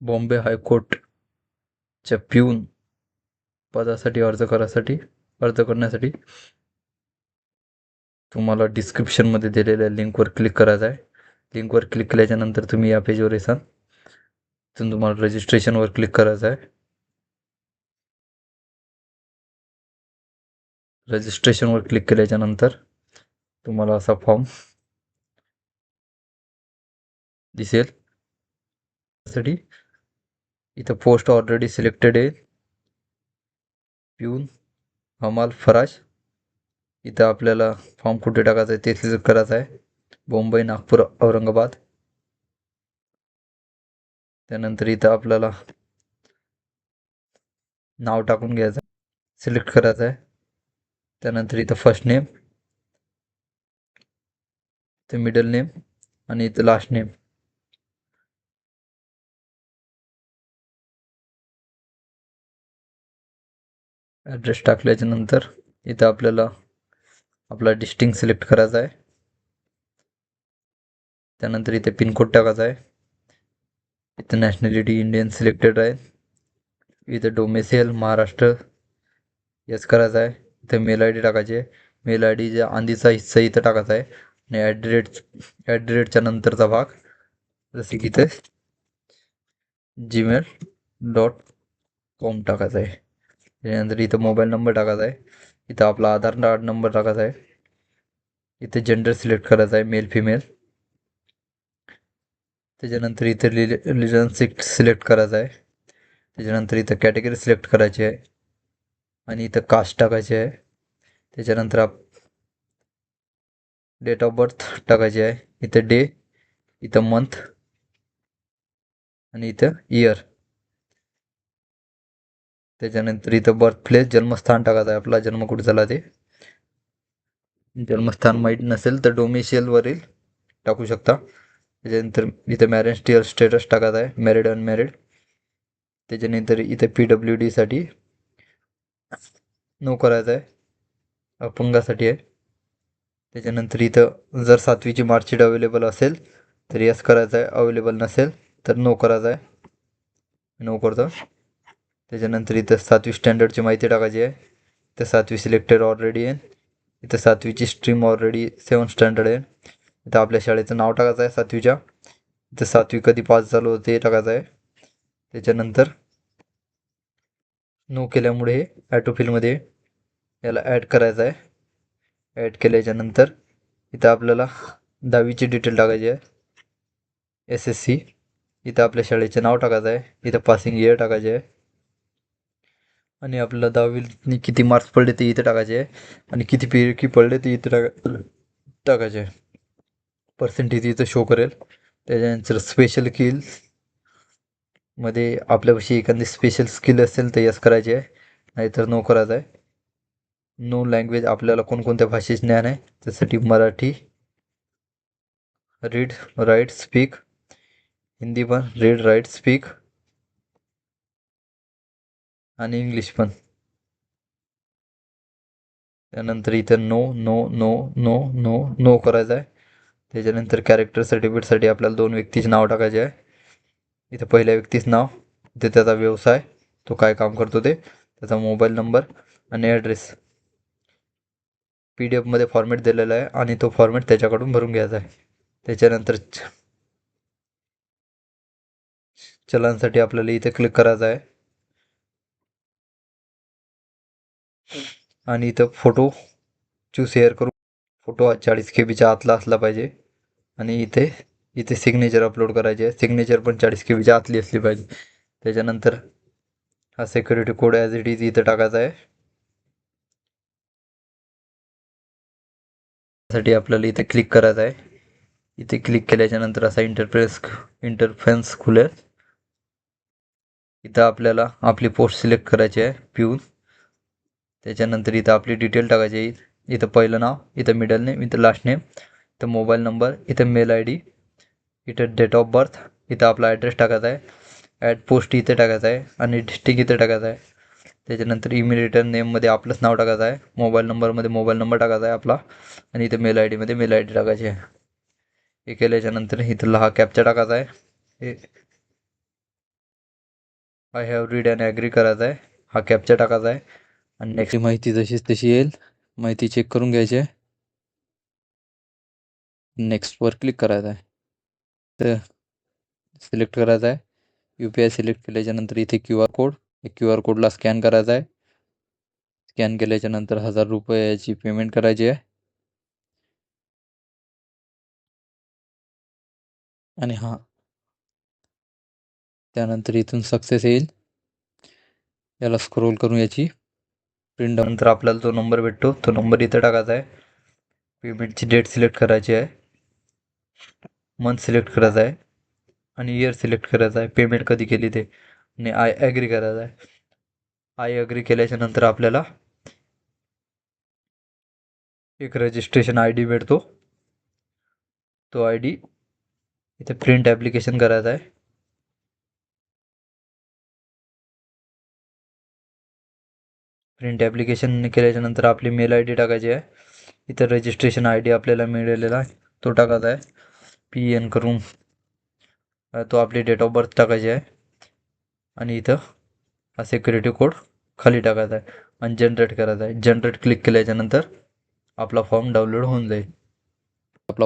Bombay हायकोर्टच्या peon पदासाठी अर्ज करण्यासाठी तुम्हाला डिस्क्रिप्शनमध्ये दिलेल्या लिंकवर क्लिक करायचं आहे. लिंकवर क्लिक केल्याच्यानंतर तुम्ही या पेजवर येसाल. तिथून तुम्हाला रजिस्ट्रेशनवर क्लिक करायचं आहे. रजिस्ट्रेशनवर क्लिक केल्याच्यानंतर तुम्हाला असा फॉर्म दिसेल. त्यासाठी इथं पोस्ट ऑलरेडी सिलेक्टेड आहे, प्यून हमाल फराज. इथं आपल्याला फॉर्म कुठे टाकायचा आहे ते सिलेक्ट करायचं आहे. मुंबई, नागपूर, औरंगाबाद. त्यानंतर इथं आपल्याला नाव टाकून घ्यायचं, सिलेक्ट करायचं आहे. त्यानंतर इथं फर्स्ट नेम, इथं मिडल नेम आणि इथं लास्ट नेम. ॲड्रेस टाकल्याच्या नंतर इथं आपल्याला आपला डिस्ट्रिक्ट सिलेक्ट करायचा आहे. त्यानंतर इथे पिनकोड टाकायचा आहे. इथं नॅशनॅलिटी इंडियन सिलेक्टेड आहे. इथं डोमेसियल महाराष्ट्र यस करायचं आहे. इथं मेल आय डी टाकायची आहे. मेल आय डीच्या आधीचा हिस्सा इथं टाकायचा आहे आणि ॲट नंतरचा भाग जसे की इथे gmail.com टाकायचा आहे. त्यानंतर इथं मोबाईल नंबर टाकायचा आहे. इथं आपला आधार कार्ड नंबर टाकायचा आहे. इथे जेंडर सिलेक्ट करायचा आहे, मेल फिमेल. त्याच्यानंतर इथं रिलिजन सिलेक्ट करायचा आहे. त्याच्यानंतर इथं कॅटेगरी सिलेक्ट करायची आहे आणि इथं कास्ट टाकायची आहे. त्याच्यानंतर डेट ऑफ बर्थ टाकायची आहे. इथं डे, इथं मंथ आणि इथं इयर. त्याच्यानंतर इथं बर्थ प्लेस, जन्मस्थान टाकायचं आहे. आपला जन्म कुठे झाला ते. जन्मस्थान माहीत नसेल तर डोमेशियलवरील टाकू शकता. त्याच्यानंतर इथं मॅरेज स्टेटस टाकायचा आहे, मॅरिड अनमॅरिड. त्याच्यानंतर इथं PWD नो करायचं आहे, अपंगासाठी आहे. त्याच्यानंतर इथं जर 7वीची मार्कशीट अवेलेबल असेल तर यस करायचं आहे, अवेलेबल नसेल तर नो करायचं आहे. नो करतो. त्याच्यानंतर इथं 7वी स्टँडर्डची माहिती टाकायची आहे. इथं 7वी सिलेक्टेड ऑलरेडी आहे. इथं 7वीची स्ट्रीम ऑलरेडी 7th स्टँडर्ड आहे. इथं आपल्या शाळेचं नाव टाकायचं आहे 7वीच्या. इथं 7वी कधी पास झालो ते टाकायचं आहे. त्याच्यानंतर नो केल्यामुळे हे ॲटोफिलमध्ये याला ॲड करायचं आहे. ॲड केल्याच्यानंतर इथं आपल्याला 10वीची डिटेल टाकायची आहे, SSC. इथं आपल्या शाळेचे नाव टाकायचं आहे. इथं पासिंग इयर टाकायचे आहे आणि आपल्याला 10वीत किती मार्क्स पडले ते इथं टाकायचे आहे आणि किती PQ पडले ते इथं टाकायचे आहे. पर्सेंटेज इथं शो करेल. त्याच्यानंतर स्पेशल मध्ये आपल्यापाशी एखादी स्पेशल स्किल असेल तर यस करायचे आहे, नाहीतर नो करायचं आहे. नो लँग्वेज, आपल्याला कोणकोणत्या भाषेचे ज्ञान आहे त्यासाठी Marathi, read write speak. Hindi पण रीड राईट स्पीक आणि इंग्लिश पण. त्यानंतर इथं no no no no no no करायचं आहे. त्याच्यानंतर कॅरेक्टर सर्टिफिकेटसाठी आपल्याला 2 व्यक्तीचे नाव टाकायचे आहे. इथं पहिल्या व्यक्तीचं नाव, इथे त्याचा व्यवसाय, तो काय काम करतो ते, त्याचा मोबाईल नंबर आणि ॲड्रेस. PDF मध्ये फॉर्मॅट दिलेला आहे आणि तो फॉर्मॅट त्याच्याकडून भरून घ्यायचा आहे. त्याच्यानंतर चलांसाठी आपल्याला इथे क्लिक करायचं आहे आणि इथं फोटो शेअर करू. फोटो 40 KB आतला असला पाहिजे आणि इथे सिग्नेचर अपलोड करायचे आहे. सिग्नेचर पण 40 KB आतली असली पाहिजे. त्याच्यानंतर हा security code as it is इथं टाकायचा आहे. त्यासाठी आपल्याला इथे क्लिक करायचं आहे. इथे क्लिक केल्याच्यानंतर असा इंटरफेस खुलेल. इथं आपल्याला आपली पोस्ट सिलेक्ट करायची आहे, प्यून. त्याच्यानंतर इथं आपली डिटेल टाकायची आहे. इथं पहिलं नाव, इथं मिडल नेम, इथं लास्ट नेम, इथं मोबाईल नंबर, इथं मेल ID, इथं डेट ऑफ बर्थ, इथं आपला ॲड्रेस टाकायचा आहे. ॲड पोस्ट इथे टाकायचा आहे आणि डिस्ट्रिक्ट इथे टाकायचा आहे. त्याच्यानंतर ईमेल रिटर्न नेममध्ये आपलंच नाव टाकायचं आहे. मोबाईल नंबरमध्ये मोबाईल नंबर टाकायचा आहे आपला आणि इथं मेल ID मध्ये मेल ID टाकायची आहे. हे केल्याच्यानंतर इथं हा कॅप्चा टाकायचा आहे. I have read and agree करायचा आहे. हा कॅप्चा टाकायचा आहे आणि नेक्स्ट माहिती जशीच तशी येईल, माहिती चेक करून घ्यायची आहे. नेक्स्टवर क्लिक करायचं आहे. तर सिलेक्ट करायचं आहे. UPI सिलेक्ट केल्याच्यानंतर इथे QR कोड, QR कोडला स्कॅन करायचा आहे. स्कॅन केल्याच्यानंतर 1000 रुपयाची पेमेंट करायची आहे. आणि त्यानंतर इथून सक्सेस येईल. याला स्क्रोल करून याची प्रिंट नंतर आपल्याला जो नंबर भेटतो तो नंबर इथं टाकायचा आहे. पेमेंटची डेट सिलेक्ट करायची आहे, मंथ सिलेक्ट करायचा आहे आणि इयर सिलेक्ट करायचं आहे, पेमेंट कधी केली ते, आणि आय ॲग्री करायचं आहे. आय ॲग्री केल्याच्या नंतर आपल्याला एक रजिस्ट्रेशन ID भेटतो. तो ID इथे प्रिंट ॲप्लिकेशन करायचा आहे. प्रिंट ॲप्लिकेशन केल्याच्या नंतर आपली मेल ID टाकायची आहे. इथं रजिस्ट्रेशन ID आपल्याला मिळालेला आहे तो टाकायचा आहे. PN करून तो आपली डेट ऑफ बर्थ टाकायची आहे आणि इथं हा सिक्युरिटी कोड खाली टाकायचा आहे आणि जनरेट करायचा आहे. जनरेट क्लिक केल्याच्यानंतर आपला फॉर्म डाउनलोड होऊन जाईल. आपला फॉर्म